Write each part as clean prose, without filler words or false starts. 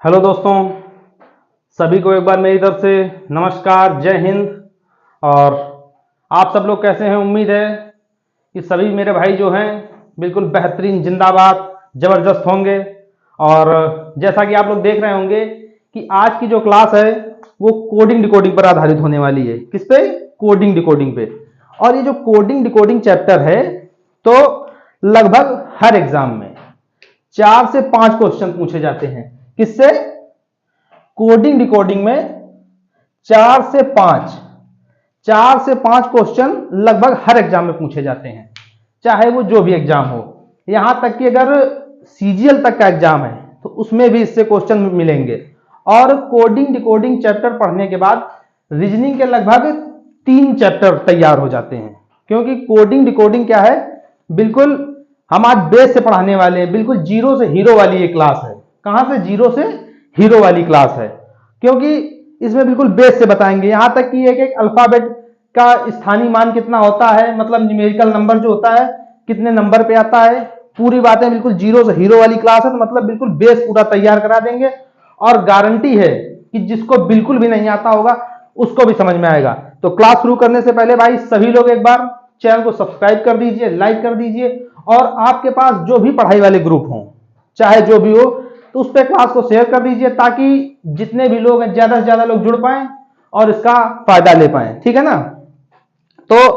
Hello दोस्तों, सभी को एक बार मेरी तरफ से नमस्कार, जय हिंद। और आप सब लोग कैसे हैं? उम्मीद है कि सभी मेरे भाई जो हैं बिल्कुल बेहतरीन, जिंदाबाद, ज़बरदस्त होंगे। और जैसा कि आप लोग देख रहे होंगे कि आज की जो क्लास है वो कोडिंग डिकोडिंग पर आधारित होने वाली है। किस पे? कोडिंग डिकोडिंग पे। और ये जो कोडिंग डिकोडिंग चैप्टर है, तो लगभग हर एग्जाम में 4 से 5 क्वेश्चन पूछे जाते हैं। किससे? कोडिंग डिकोडिंग में 4 से 5 क्वेश्चन लगभग हर एग्जाम में पूछे जाते हैं, चाहे वो जो भी एग्जाम हो। यहां तक कि अगर सीजीएल तक का एग्जाम है तो उसमें भी इससे क्वेश्चन मिलेंगे। और कोडिंग डिकोडिंग चैप्टर पढ़ने के बाद रीजनिंग के लगभग 3 चैप्टर तैयार हो जाते हैं, क्योंकि कोडिंग डिकोडिंग क्या है, बिल्कुल हम आज बेस से पढ़ाने वाले हैं। बिल्कुल जीरो से हीरो वाली ये क्लास है। कहां से? जीरो से हीरो वाली क्लास है, क्योंकि इसमें बिल्कुल बेस से बताएंगे। यहां तक कि एक एक अल्फाबेट का स्थानीय मान कितना होता है, मतलब न्यूमेरिकल नंबर जो होता है कितने नंबर पे आता है, पूरी बातें बिल्कुल जीरो से हीरो वाली क्लास है। तो मतलब बिल्कुल बेस पूरा तैयार करा देंगे। और गारंटी है कि जिसको बिल्कुल भी नहीं आता होगा उसको भी समझ में आएगा। तो क्लास शुरू करने से पहले भाई सभी लोग एक बार चैनल को सब्सक्राइब कर दीजिए, लाइक कर दीजिए। और आपके पास जो भी पढ़ाई वाले ग्रुप हों, चाहे जो भी हो, तो उस पर क्लास को शेयर कर दीजिए, ताकि जितने भी लोग हैं ज्यादा से ज्यादा लोग जुड़ पाएं और इसका फायदा ले पाएं। ठीक है ना? तो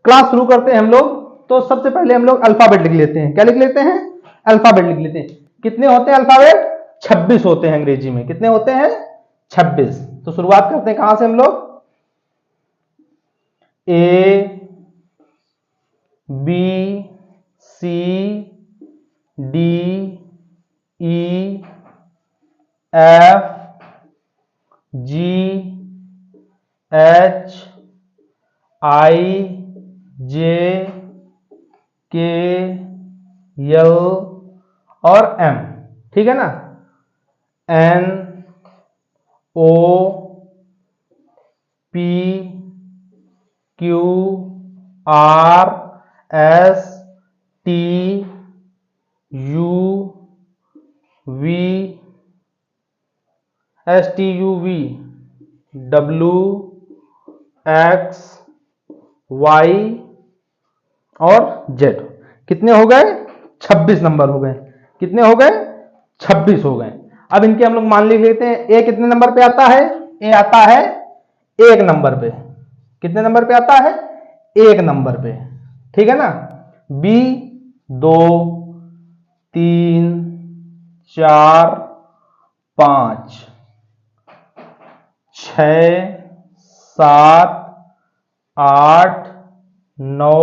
क्लास शुरू करते हैं हम लोग। तो सबसे पहले हम लोग अल्फाबेट लिख लेते हैं। क्या लिख लेते हैं? अल्फाबेट लिख लेते हैं। कितने होते हैं अल्फाबेट? 26 होते हैं। अंग्रेजी में कितने होते हैं? 26। तो शुरुआत करते हैं कहां से हम लोग? A, B, C, D, E, F, G, H, I, J, K, L और एम। ठीक है ना? N, O, P, Q, R, S, T, U, V, S T U V, W, X, Y और जेड। कितने हो गए? 26 नंबर हो गए। कितने हो गए? 26 हो गए। अब इनके हम लोग मान लिख लेते हैं। ए कितने नंबर पे आता है? ए आता है 1 नंबर पे। कितने नंबर पे आता है? 1 नंबर पे। ठीक है ना? बी 2, 3, 4, 5, 6, 7, 8, 9,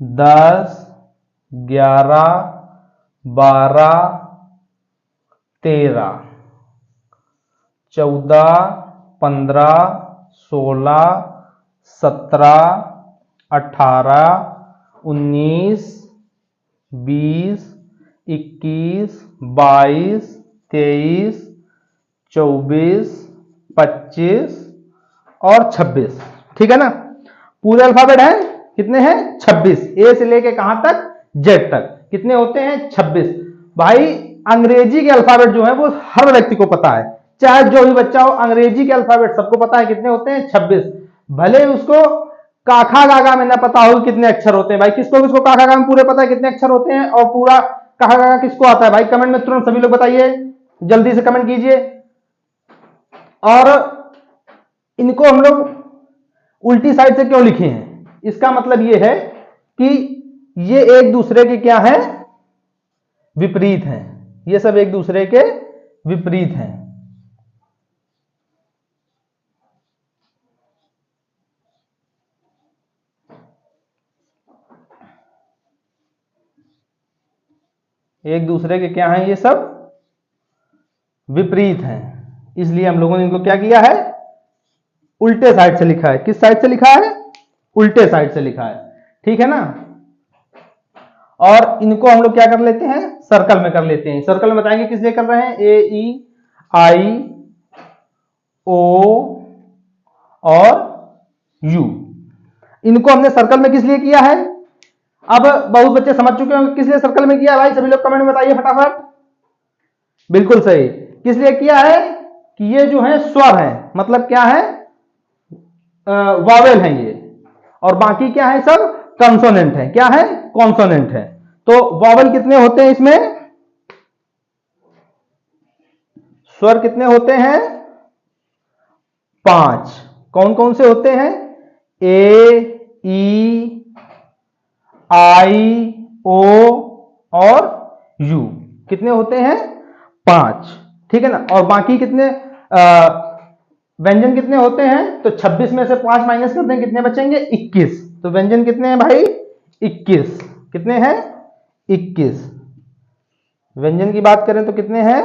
10, 11, 12, 13, 14, 15, 16, 17, 18, 19, 20, 21, 22, 23, 24, 25 और 26। ठीक है ना? पूरे अल्फाबेट है कितने हैं? 26। ए से लेके कहां तक? जेड तक। कितने होते हैं? 26। भाई अंग्रेजी के अल्फाबेट जो है वो हर व्यक्ति को पता है, चाहे जो भी बच्चा हो, अंग्रेजी के अल्फाबेट सबको पता है। कितने होते हैं? 26। भले उसको काखा गागा में ना पता हो कितने अक्षर होते हैं। भाई किसको किसको काखा गागा में पूरे पता है कितने अक्षर होते हैं, और पूरा काखा गागा किसको आता है? भाई कमेंट में तुरंत सभी लोग बताइए, जल्दी से कमेंट कीजिए। और इनको हम लोग उल्टी साइड से क्यों लिखे हैं? इसका मतलब यह है कि ये एक दूसरे के क्या है? विपरीत हैं। ये सब एक दूसरे के विपरीत हैं। एक दूसरे के क्या हैं? ये सब विपरीत हैं। इसलिए हम लोगों ने इनको क्या किया है? उल्टे साइड से लिखा है। किस साइड से लिखा है? उल्टे साइड से लिखा है। ठीक है ना? और इनको हम लोग क्या कर लेते हैं? सर्कल में कर लेते हैं। सर्कल में बताएंगे किस लिए कर रहे हैं? ए, ई, आई, ओ और यू। इनको हमने सर्कल में किस लिए किया है? अब बहुत बच्चे समझ चुके होंगे किस लिए सर्कल में किया। भाई सभी लोग कमेंट में बताइए फटाफट। बिल्कुल सही। किस लिए किया है कि ये जो है स्वर है, मतलब क्या है, वॉवेल है ये, और बाकी क्या है सब कंसोनेंट है। क्या है, कॉन्सोनेंट है। तो वॉवेल कितने होते हैं इसमें, स्वर कितने होते हैं, 5। कौन कौन से होते हैं, ए, ई, आई, ओ और यू। कितने होते हैं, 5। ठीक है ना। और बाकी कितने व्यंजन कितने होते हैं, तो 26 में से 5 माइनस कर दें, कितने बचेंगे, 21। तो व्यंजन कितने हैं भाई, 21। कितने हैं, 21। व्यंजन की बात करें तो कितने हैं,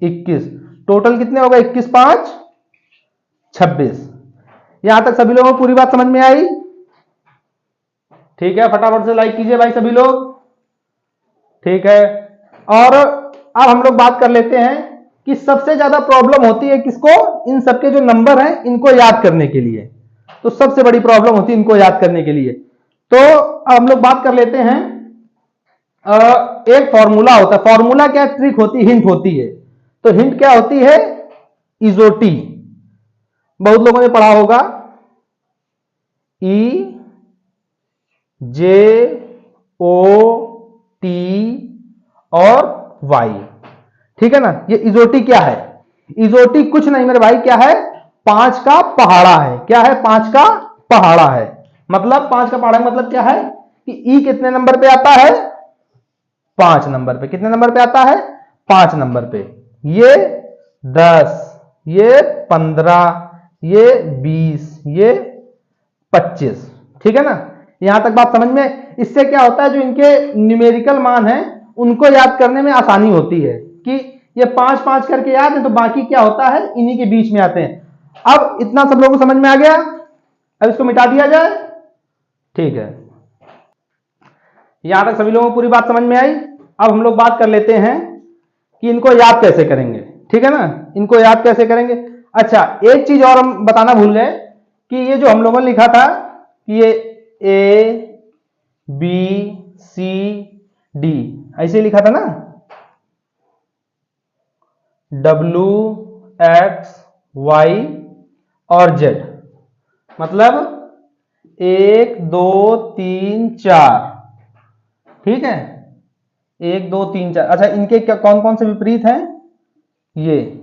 21। टोटल कितने होगा, 21 5 26। यहां तक सभी लोगों को पूरी बात समझ में आई। ठीक है, फटाफट से लाइक कीजिए भाई सभी लोग। ठीक है, और अब हम लोग बात कर लेते हैं कि सबसे ज्यादा प्रॉब्लम होती है किसको, इन सबके जो नंबर हैं इनको याद करने के लिए। तो सबसे बड़ी प्रॉब्लम होती है इनको याद करने के लिए। तो अब हम लोग बात कर लेते हैं, एक फॉर्मूला होता है। फॉर्मूला क्या, ट्रिक होती है, हिंट होती है। तो हिंट क्या होती है, इजोटी। बहुत लोगों ने पढ़ा होगा, ई जे ओ टी और वाई। ठीक है ना। ये इजोटी क्या है, इजोटी कुछ नहीं मेरे भाई, क्या है, 5 का पहाड़ा है। क्या है, 5 का पहाड़ा है। मतलब 5 का पहाड़ा मतलब क्या है कि ई कितने नंबर पे आता है, 5 नंबर पे। कितने नंबर पे आता है, 5 नंबर पे। ये 10, ये 15, ये 20, ये 25। ठीक है ना। यहां तक बात समझ में। इससे क्या होता है, जो इनके न्यूमेरिकल मान है उनको याद करने में आसानी होती है कि ये 5 5 करके याद है, तो बाकी क्या होता है, इन्हीं के बीच में आते हैं। अब इतना सब लोगों को समझ में आ गया। अब इसको मिटा दिया जाए। ठीक है, यहां तक सभी लोगों को पूरी बात समझ में आई। अब हम लोग बात कर लेते हैं कि इनको याद कैसे करेंगे। ठीक है ना, इनको याद कैसे करेंगे। अच्छा, एक चीज और हम बताना भूल गए कि ये जो हम लोगों ने लिखा था कि ये ए बी सी डी ऐसे लिखा था ना, डब्ल्यू एक्स वाई और जेड। मतलब 1 2 3 4। ठीक है, 1 2 3 4। अच्छा, इनके क्या कौन कौन से विपरीत हैं, ये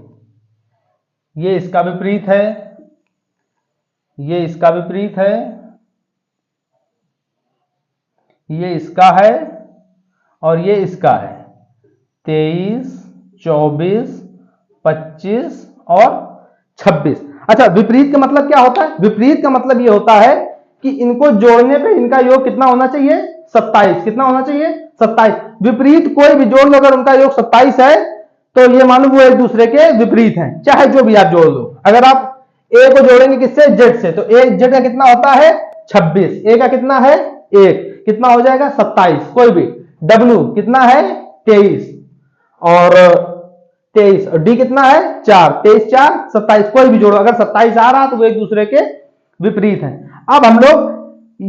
इसका विपरीत है, ये इसका विपरीत है, ये इसका है और ये इसका है। 23 24 25 और 26। अच्छा, विपरीत का मतलब क्या होता है, विपरीत का मतलब ये होता है कि इनको जोड़ने पे इनका योग कितना होना चाहिए, 27। कितना होना चाहिए, 27। विपरीत कोई भी जोड़ लो, अगर उनका योग 27 है तो ये मालूम वो एक दूसरे के विपरीत हैं, चाहे जो भी आप जोड़ लो। अगर आप ए को जोड़ेंगे किससे, जेड से, तो ए जेड का कितना होता है, 26। ए का कितना है, 1, कितना हो जाएगा, 27। कोई भी। डब्ल्यू कितना है, 23 और 23, और डी कितना है, 4। 23 4 27। कोई भी जोड़ो, अगर 27 आ रहा तो वो एक दूसरे के विपरीत हैं। अब हम लोग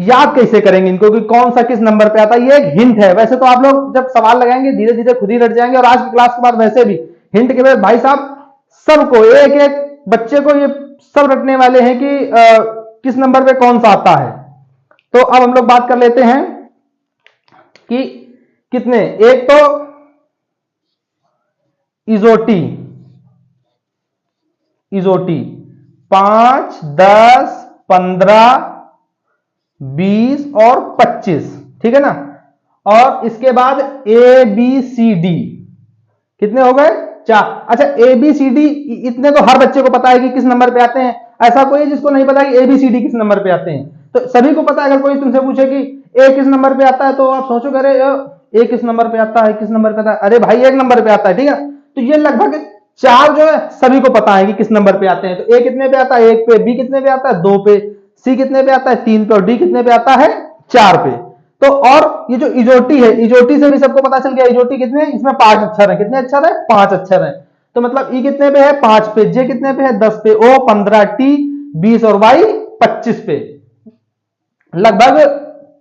याद कैसे करेंगे इनको कि कौन सा किस नंबर पे आता है, ये एक हिंट है। वैसे तो आप लोग जब सवाल लगाएंगे धीरे धीरे खुद ही रट जाएंगे, और आज की क्लास के बाद वैसे भी हिंट के बाद भाई साहब सबको, एक एक बच्चे को ये सब रटने वाले हैं कि किस नंबर पे कौन सा आता है। तो अब हम लोग बात कर लेते हैं कि कितने, एक तो इजोटी, इजोटी 5 10 15 20 और 25। ठीक है ना। और इसके बाद ए बी सी डी कितने हो गए, 4। अच्छा, ए बी सी डी इतने तो हर बच्चे को पता है कि किस नंबर पे आते हैं। ऐसा कोई है जिसको नहीं पता कि ए बी सी डी किस नंबर पे आते हैं, तो सभी को पता है। अगर कोई तुमसे पूछे कि ए किस नंबर पे आता है, तो आप सोचोगे अरे ए किस नंबर पे आता है, किस नंबर पे आता है, अरे भाई 1 नंबर पे आता है। ठीक है, तो ये लगभग 4 जो है सभी को पता है कि किस नंबर पे आते हैं। तो ए कितने पे आता है, 1 पे, बी कितने पे आता है, 2 पे, सी कितने पे आता है, 3 पे, और डी कितने पे आता है, 4 पे। तो और ये जो इजोटी है, इजोटी से भी सबको पता चल गया, इजोटी कितने हैं, इसमें 5 अक्षर है। कितने अक्षर है, 5 अक्षर है। तो मतलब ई कितने पे है, 5 पे, जे कितने पे है, 10 पे, ओ 15, टी 20 और वाई 25 पे। लगभग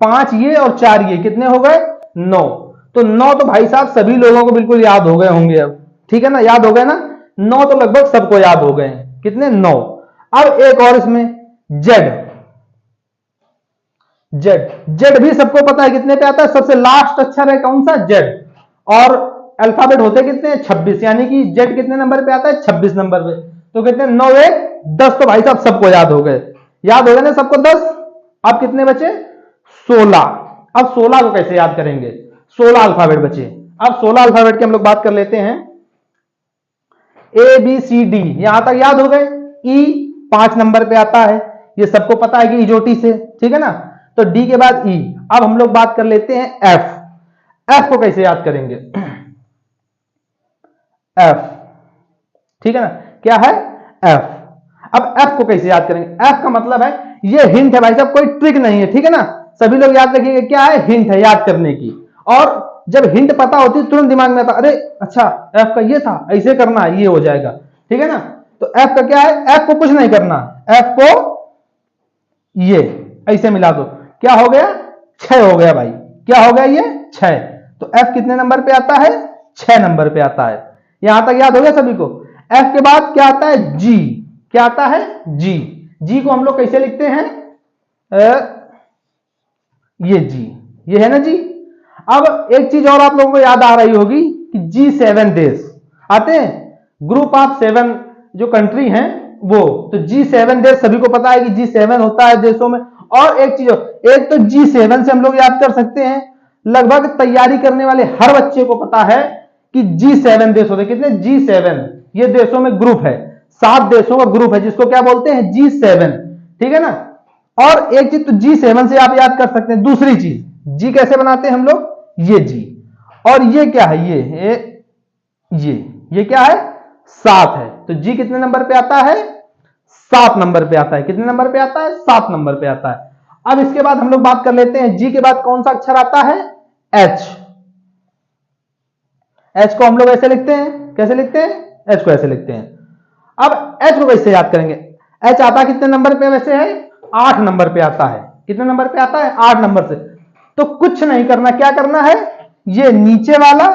5 ये और 4 ये, कितने हो गए, 9। तो 9 तो भाई साहब सभी लोगों को बिल्कुल याद हो गए होंगे अब। ठीक है ना, याद हो गए ना। 9 तो लगभग सबको याद हो गए हैं, कितने 9। अब एक और इसमें जेड, जेड भी सबको पता है कितने पे आता है, सबसे लास्ट अक्षर है कौन सा, जेड। और अल्फाबेट होते कितने 26, यानी कि जेड कितने नंबर पे आता है 26 नंबर पे। तो कितने 9 1 10, तो भाई साहब सबको याद हो गए, याद हो गए ना सबको 10। अब कितने बचे 16। अब 16 को कैसे याद करेंगे, 16 अल्फाबेट बचे। अब 16 अल्फाबेट की हम लोग बात कर लेते हैं। ABCD यहां तक याद हो गए। ई 5 नंबर पे आता है, ये सबको पता है कि इजोटी से, ठीक है ना। तो डी के बाद ई। अब हम लोग बात कर लेते हैं एफ। एफ को कैसे याद करेंगे, एफ, ठीक है ना, क्या है एफ। अब एफ को कैसे याद करेंगे, एफ का मतलब है, ये हिंट है भाई साहब, कोई ट्रिक नहीं है, ठीक है ना। सभी लोग याद रखिएगा क्या है, हिंट है याद करने की। और जब हिंट पता होती है तुरंत दिमाग में आता, अरे अच्छा एफ का ये था, ऐसे करना है, ये हो जाएगा, ठीक है ना। तो एफ का क्या है, एफ को कुछ नहीं करना, एफ को ये ऐसे मिला दो, क्या हो गया 6 हो गया भाई, क्या हो गया ये 6। तो एफ कितने नंबर पे आता है, 6 नंबर पे आता है। यहां तक याद हो गया सभी को। एफ के बाद क्या आता है, जी। क्या आता है, जी। जी को हम लोग कैसे लिखते हैं, ये जी, ये है ना जी। अब एक चीज और आप लोगों को याद आ रही होगी कि G7 देश आते हैं, ग्रुप ऑफ 7 जो कंट्री हैं वो। तो G7 देश सभी को पता है कि G7 होता है देशों में। और एक चीज, एक तो G7 से हम लोग याद कर सकते हैं, लगभग तैयारी करने वाले हर बच्चे को पता है कि G7 देश होते हैं, कितने G7, ये देशों में ग्रुप है, 7 देशों का ग्रुप है जिसको क्या बोलते हैं G7, ठीक है ना। और एक चीज तो G7 से आप याद कर सकते हैं। दूसरी चीज, जी कैसे बनाते हैं हम लोग, ये जी। और ये क्या है, ये क्या है 7 है। तो जी कितने नंबर पे आता है, 7 नंबर पे आता है। कितने नंबर पे आता है, 7 नंबर पे आता है। अब इसके बाद हम लोग बात कर लेते हैं, जी के बाद कौन सा अक्षर आता है, एच। एच को हम लोग ऐसे लिखते हैं, कैसे लिखते हैं, एच को ऐसे लिखते हैं। अब एच को कैसे याद करेंगे, एच आता कितने नंबर पे वैसे है, 8 नंबर पे आता है। कितने नंबर पे आता है, 8 नंबर से। तो कुछ नहीं करना, क्या करना है, ये नीचे वाला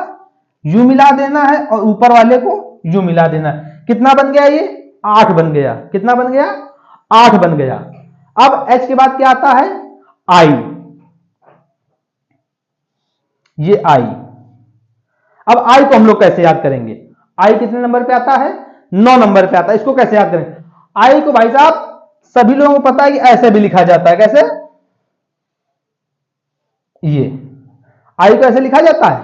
यू मिला देना है और ऊपर वाले को यू मिला देना है। कितना बन गया, ये 8 बन गया। कितना बन गया, 8 बन गया। अब एच के बाद क्या आता है, आई, ये आई। अब आई को हम लोग कैसे याद करेंगे, आई कितने नंबर पे आता है, 9 नंबर पे आता है। इसको कैसे याद करेंगे, आई को भाई साहब सभी लोगों को पता है कि ऐसे भी लिखा जाता है, कैसे, ये आई को ऐसे लिखा जाता है।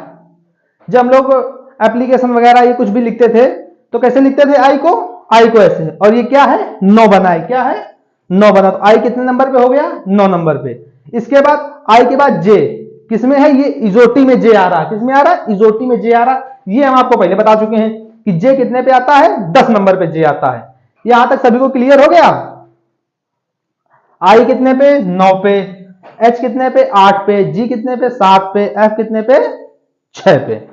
जब हम लोग एप्लीकेशन वगैरह ये कुछ भी लिखते थे तो कैसे लिखते थे, आई को ऐसे। और ये क्या है, 9 बना है, क्या है 9 बना। तो आई कितने नंबर पे हो गया, 9 नंबर पे। इसके बाद आई के बाद जे, किसमें है, ये इजोटी में जे आ रहा है। किसमें आ रहा है, इजोटी में जे आ रहा है। ये हम आपको पहले बता चुके हैं कि जे कितने पे आता है, 10 नंबर पे जे आता है। यहां तक सभी को क्लियर हो गया। आई कितने पे, 9 पे, एच कितने पे, 8 पे, जी कितने पे, 7 पे, एफ कितने पे, 6 पे।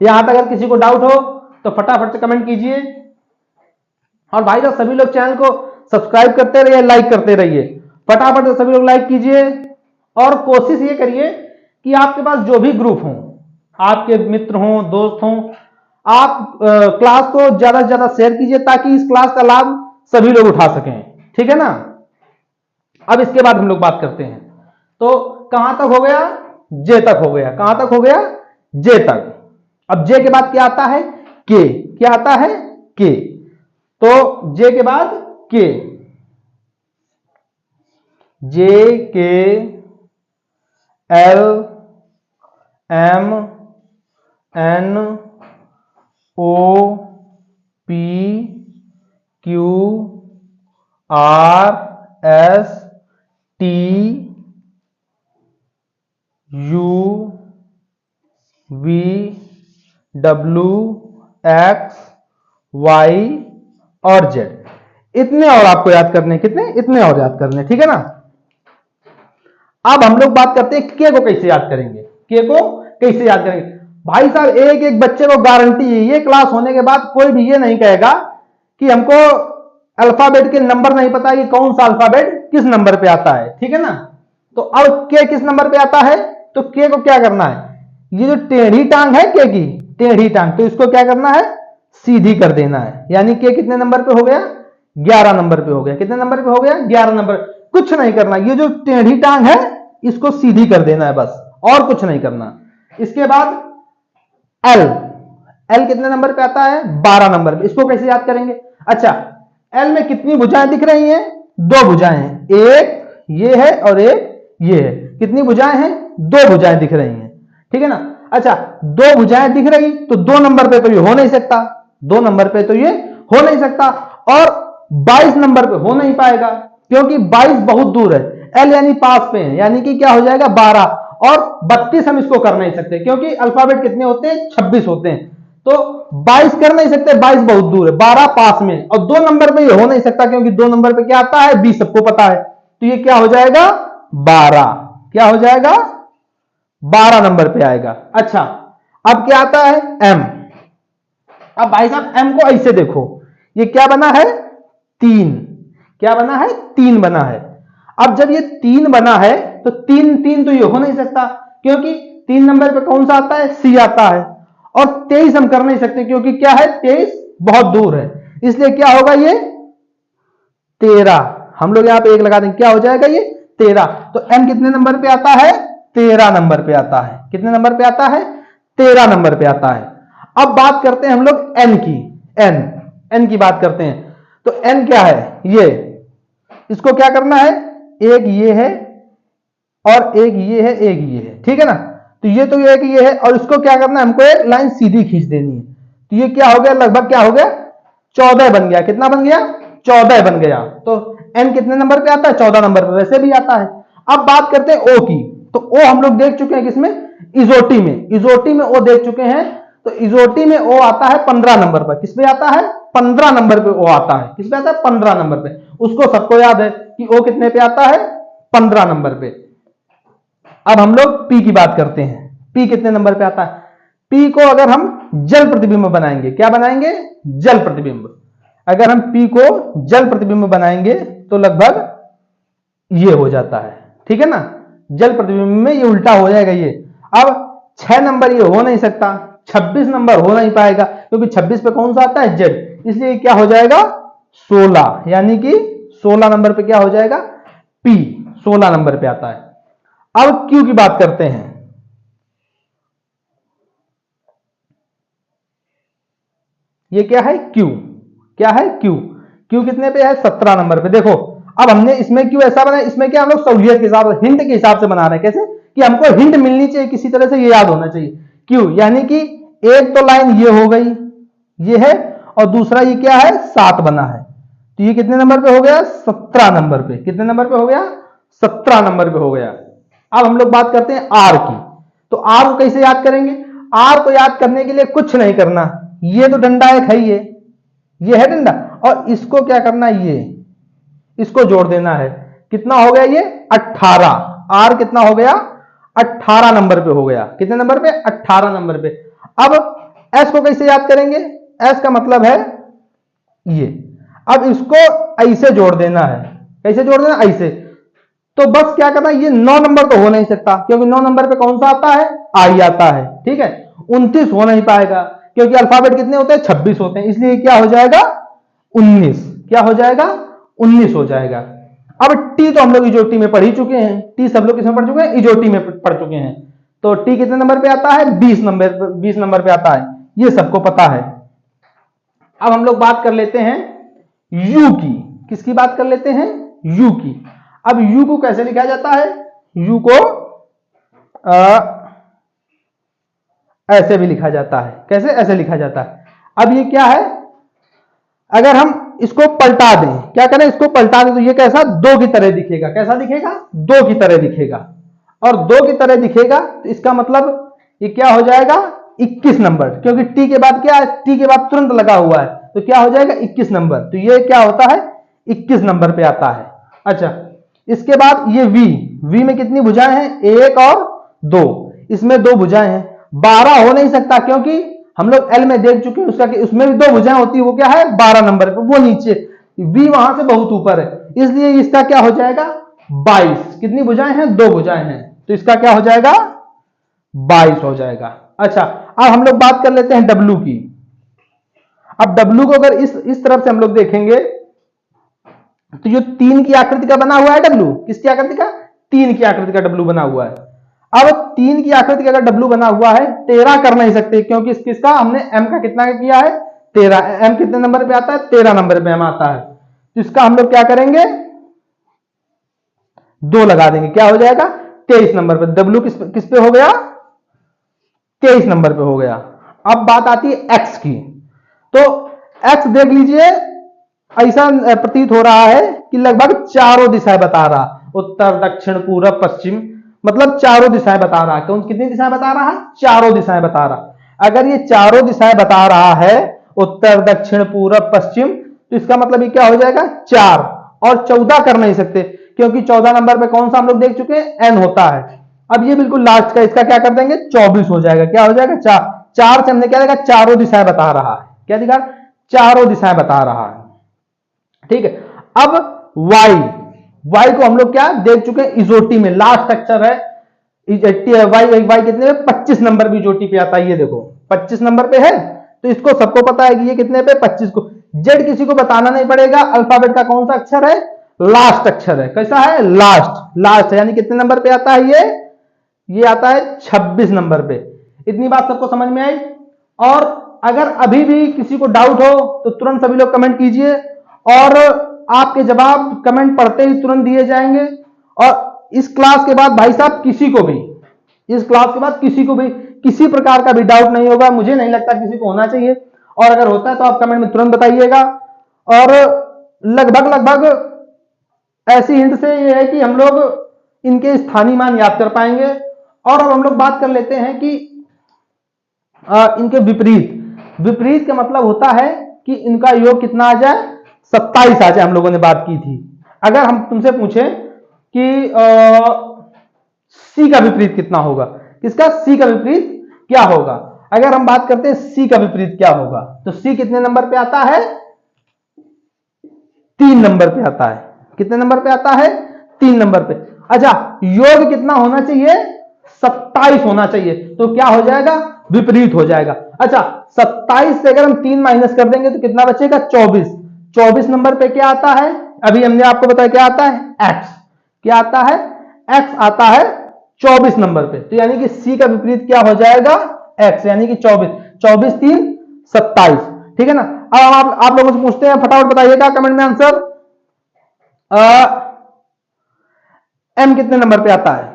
यहां तक अगर किसी को डाउट हो तो फटाफट से कमेंट कीजिए। और भाई साहब सभी लोग चैनल को सब्सक्राइब करते रहिए, लाइक करते रहिए, फटाफट से सभी लोग लाइक कीजिए। और कोशिश ये करिए कि आपके पास जो भी ग्रुप हो, आपके मित्र हो, दोस्त हो, आप क्लास को ज्यादा से ज्यादा शेयर कीजिए ताकि इस क्लास का लाभ सभी लोग उठा सकें, ठीक है ना। अब इसके बाद हम लोग बात करते हैं, तो कहां तक हो गया, जे तक हो गया। कहां तक हो गया, जे तक। अब जे के बाद क्या आता है, के। क्या आता है, के। तो जे के बाद के, J K L M N O P Q R S T U V W X Y और जेड। इतने और आपको याद करने, कितने, इतने और याद करने, ठीक है ना। अब हम लोग बात करते हैं के को कैसे याद करेंगे। के को कैसे याद करेंगे, भाई साहब एक एक बच्चे को गारंटी है, ये क्लास होने के बाद कोई भी ये नहीं कहेगा कि हमको अल्फाबेट के नंबर नहीं पता कि कौन सा अल्फाबेट किस नंबर पे आता है, ठीक है ना। तो अब के किस नंबर पे आता है, तो के को क्या करना है, ये जो टेढ़ी टांग है के की, टेढ़ी टांग, तो इसको क्या करना है, सीधी कर देना है, यानी कि कितने नंबर पे हो गया, 11 नंबर पे हो गया। कितने नंबर पे हो गया, 11 नंबर। कुछ नहीं करना, ये जो टेढ़ी टांग है इसको सीधी कर देना है बस, और कुछ नहीं करना। इसके बाद एल, एल कितने नंबर पे आता है, 12 नंबर पे। इसको कैसे याद करेंगे, अच्छा एल में कितनी भुजाएं दिख रही हैं, 2 भुजाएं हैं, एक ये है और एक ये है। कितनी भुजाएं हैं, 2 भुजाएं दिख रही हैं, ठीक है ना। अच्छा 2 भुजाएं दिख रही तो 2 नंबर पे तो ये हो नहीं सकता, 2 नंबर पे तो ये हो नहीं सकता, और 22 नंबर पे हो नहीं पाएगा क्योंकि 22 बहुत दूर है, एल यानी पास पे है, यानी कि क्या हो जाएगा 12, और 32 हम इसको कर नहीं सकते क्योंकि अल्फाबेट कितने होते हैं, 26 होते हैं, तो 22 कर नहीं सकते, 22 बहुत दूर है, 12 पास में, और 2 नंबर पे ये हो नहीं सकता क्योंकि 2 नंबर पे क्या आता है, 20 सबको पता है, तो ये क्या हो जाएगा 12, क्या हो जाएगा 12 नंबर पे आएगा। अच्छा अब क्या आता है, एम। अब भाई साहब एम को ऐसे देखो, ये क्या बना है, 3, क्या बना है, 3 बना है। अब जब ये 3 बना है तो 3 3 तो ये हो नहीं सकता क्योंकि 3 नंबर पे कौन सा आता है, सी आता है, और 23 हम कर नहीं सकते क्योंकि क्या है, 23 बहुत दूर है, इसलिए क्या होगा ये 13। हम लोग यहां पे 1 लगा देंगे, क्या हो जाएगा ये 13। तो एम कितने नंबर पे आता है, 13 नंबर पे आता है। कितने नंबर पे आता है, 13 नंबर पे आता है। अब बात करते हैं हम लोग एन की, एन, एन की बात करते हैं। तो एन क्या है, ये, इसको क्या करना है, एक ये है और एक ये है, एक ये है, ठीक है ना। तो एक ये है और इसको क्या करना है, हमको एक लाइन सीधी खींच देनी है। तो ये क्या हो गया, लगभग क्या हो गया, 14 बन गया। कितना बन गया, 14 बन गया। तो एन कितने नंबर पे आता है, 14 नंबर पे, वैसे भी आता है। अब बात करते हैं ओ की। तो ओ हम लोग देख चुके हैं किसमें, इजोटी में, इजोटी में ओ देख चुके हैं। तो इजोटी में ओ आता है 15 नंबर पर। किस पे आता है, 15 नंबर पे ओ आता है। किस पे आता है, 15 नंबर पे। उसको सबको याद है कि ओ कितने पे आता है, 15 नंबर पे। अब हम लोग पी की बात करते हैं, पी कितने नंबर पे आता है। पी को अगर हम जल प्रतिबिंब बनाएंगे, क्या बनाएंगे, जल प्रतिबिंब। अगर हम पी को जल प्रतिबिंब बनाएंगे तो लगभग ये हो जाता है, ठीक है ना। जल प्रतिबिंब में ये उल्टा हो जाएगा ये। अब 6 नंबर ये हो नहीं सकता, 26 नंबर हो नहीं पाएगा क्योंकि 26 पे कौन सा आता है, जेड, इसलिए क्या हो जाएगा 16, यानी कि 16 नंबर पे क्या हो जाएगा, पी 16 नंबर पे आता है। अब क्यू की बात करते हैं। ये क्या है, क्यू, क्या है, क्यू, क्यू कितने पे है, 17 नंबर पे। देखो अब हमने इसमें क्यू ऐसा बनाया, इसमें क्या हम लोग सहूलियत के हिसाब से, हिंट के हिसाब से बना रहे हैं। कैसे कि हमको हिंट मिलनी चाहिए किसी तरह से, ये याद होना चाहिए क्यू, यानी कि एक तो लाइन ये हो गई, ये है, और दूसरा ये क्या है, 7 बना है। तो ये कितने नंबर पे हो गया, 17 नंबर पे। कितने नंबर पे हो गया, 17 नंबर पे हो गया। अब हम लोग बात करते हैं आर की। तो आर को कैसे याद करेंगे, आर को याद करने के लिए कुछ नहीं करना, ये तो डंडा एक है, ये है डंडा, और इसको क्या करना है, ये इसको जोड़ देना है। कितना हो गया ये, 18। आर कितना हो गया, 18 नंबर पे हो गया। कितने नंबर पे, 18 नंबर पे। अब एस को कैसे याद करेंगे, एस का मतलब है ये। अब इसको ऐसे जोड़ देना है, कैसे जोड़ देना, ऐसे। तो बस क्या करना, ये 9 नंबर तो हो नहीं सकता क्योंकि 9 नंबर पे कौन सा आता है, आई आता है, ठीक है। 29 हो नहीं पाएगा क्योंकि अल्फाबेट कितने होते हैं, 26 होते हैं, इसलिए क्या हो जाएगा 19। क्या हो जाएगा, 19 हो जाएगा। अब टी तो हम लोग इजोटी में पढ़ ही चुके हैं, टी सब लोग किसमें पढ़ चुके हैं, इजोटी में पढ़ चुके हैं। तो टी कितने नंबर पे आता है, 20 नंबर पे आता है, ये सबको पता है। अब हम लोग बात कर लेते हैं यू की। किसकी बात कर लेते हैं, यू की। अब यू को कैसे लिखा जाता है, यू को ऐसे भी लिखा जाता है। कैसे, ऐसे लिखा जाता है। अब ये क्या है, अगर हम इसको पलटा दें, क्या करें, इसको पलटा दें तो ये कैसा, 2 की तरह दिखेगा। कैसा दिखेगा, 2 की तरह दिखेगा। और 2 की तरह दिखेगा तो इसका मतलब ये क्या हो जाएगा, 21 नंबर, क्योंकि टी के बाद क्या है, टी के बाद तुरंत लगा हुआ है, तो क्या हो जाएगा 21 नंबर। तो ये क्या होता है, 21 नंबर पे आता है। अच्छा इसके बाद ये वी, वी में कितनी भुजाएं हैं, 1 और 2, इसमें 2 भुजाएं हैं। 12 हो नहीं सकता क्योंकि हम लोग एल में देख चुके हैं उसका कि उसमें भी 2 भुजाएं होती है, वो क्या है 12 नंबर पे, वो नीचे, वी वहां से बहुत ऊपर है, इसलिए इसका क्या हो जाएगा 22। कितनी भुजाएं हैं, 2 भुजाएं हैं, तो इसका क्या हो जाएगा 22 हो जाएगा। अच्छा अब हम लोग बात कर लेते हैं डब्ल्यू की। अब W को अगर इस तरफ से हम लोग देखेंगे तो जो 3 की आकृति का बना हुआ है W, किसकी आकृति का? 3 की आकृति का W बना हुआ है। अब 3 की आकृति का अगर W बना हुआ है, 13 कर नहीं सकते क्योंकि किसका हमने M का कितना किया है? 13। M कितने नंबर पे आता है? 13 नंबर पे M आता है। तो इसका हम लोग क्या करेंगे? 2 लगा देंगे, क्या हो जाएगा? 23 नंबर पे। W किस पे हो गया? 23 नंबर पे हो गया। अब बात आती है X की, तो X देख लीजिए, ऐसा प्रतीत हो रहा है कि लगभग चारों दिशाएं बता रहा, उत्तर दक्षिण पूरब पश्चिम, मतलब चारों दिशाएं बता रहा है। कितनी दिशाएं बता रहा है? चारों दिशाएं बता रहा। अगर ये चारों दिशाएं बता रहा है, उत्तर दक्षिण पूरब पश्चिम, तो इसका मतलब ये क्या हो जाएगा? 4। और 14 कर नहीं सकते क्योंकि 14 नंबर पे कौन सा हम लोग देख चुके हैं? N होता है। अब ये बिल्कुल लास्ट का, इसका क्या कर देंगे? 24 हो जाएगा। क्या हो जाएगा? 4 से हमने क्या देखा? चारों दिशाएं बता रहा है। क्या दिखा? चारों दिशाएं बता रहा है। ठीक है। अब Y को हम लोग क्या देख चुके हैं? इजोटी में लास्ट अक्षर है Y कितने पे? 25 नंबर भी इजोटी पे आता है। ये देखो 25 नंबर पे है, तो इसको सबको पता है कि ये कितने पे? 25 को। Z किसी को बताना नहीं पड़ेगा, अल्फाबेट का कौन सा अक्षर है? लास्ट अक्षर है। कैसा है? लास्ट है, यानी कितने नंबर पे आता है ये आता है 26 नंबर पे। इतनी बात सबको समझ में आई? और अगर अभी भी किसी को डाउट हो तो तुरंत सभी लोग कमेंट कीजिए, और आपके जवाब कमेंट पढ़ते ही तुरंत दिए जाएंगे। और इस क्लास के बाद भाई साहब किसी को भी, इस क्लास के बाद किसी को भी किसी प्रकार का भी डाउट नहीं होगा, मुझे नहीं लगता किसी को होना चाहिए, और अगर होता है तो आप कमेंट में तुरंत बताइएगा। और लगभग ऐसी हिंट से ये है कि हम लोग इनके स्थानीय मान याद कर पाएंगे। और अब हम लोग बात कर लेते हैं कि इनके विपरीत का मतलब होता है कि इनका योग कितना आ जाए? 27 आ जाए। हम लोगों ने बात की थी। अगर हम तुमसे पूछें कि C का विपरीत कितना होगा? किसका? C का विपरीत क्या होगा? अगर हम बात करते हैं C का विपरीत क्या होगा, तो C कितने नंबर पे आता है? 3 नंबर पे आता है। कितने नंबर पे आता है? 3 नंबर पे। अच्छा, योग कितना होना चाहिए? 27 होना चाहिए। तो क्या हो जाएगा? विपरीत हो जाएगा। अच्छा, 27 से अगर हम 3 माइनस कर देंगे तो कितना बचेगा? 24। 24 नंबर पे क्या आता है? अभी हमने आपको बताया क्या आता है? X। क्या आता है? X आता है 24 नंबर पे। तो यानी कि C का विपरीत क्या हो जाएगा? X, यानी कि 24। 24 3 27। ठीक है ना? अब आप लोगों से पूछते हैं, फटाफट बताइएगा कमेंट में आंसर। M कितने नंबर पे आता है?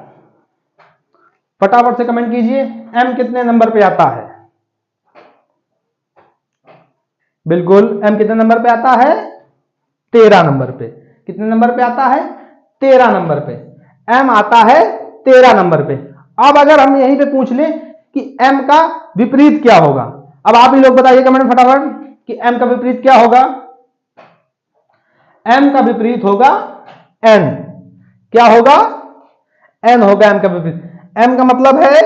फटाफट से कमेंट कीजिए, M कितने नंबर पे आता है? बिल्कुल, M कितने नंबर पे आता है? 13 नंबर पे। कितने नंबर पे आता है? 13 नंबर पे। M आता है 13 नंबर पे। अब अगर हम यहीं पे पूछ लें कि M का विपरीत क्या होगा, अब आप ही लोग बताइए कमेंट में फटाफट कि M का विपरीत क्या होगा? M का विपरीत होगा N। क्या होगा? N होगा M का विपरीत। M का मतलब है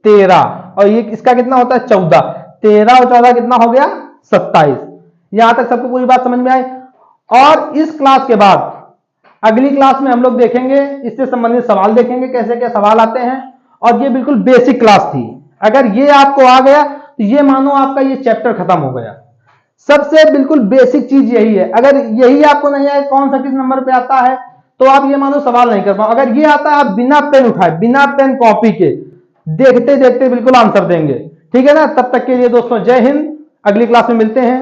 13, और ये इसका कितना होता है? 14। 13 और 14 कितना हो गया? 27। यहां तक सबको पूरी बात समझ में आई? और इस क्लास के बाद अगली क्लास में हम लोग देखेंगे, इससे संबंधित सवाल देखेंगे, कैसे क्या सवाल आते हैं। और ये बिल्कुल बेसिक क्लास थी। अगर ये आपको आ गया तो ये मानो आपका ये चैप्टर खत्म हो गया। सबसे बिल्कुल बेसिक चीज यही है। अगर यही आपको नहीं आए कौन सा किस नंबर पे आता है, तो आप ये मानो सवाल नहीं कर पाओ। अगर ये आता है, आप बिना पेन उठाए, बिना पेन कॉपी के देखते देखते बिल्कुल आंसर देंगे। ठीक है ना? तब तक के लिए दोस्तों जय हिंद। अगली क्लास में मिलते हैं।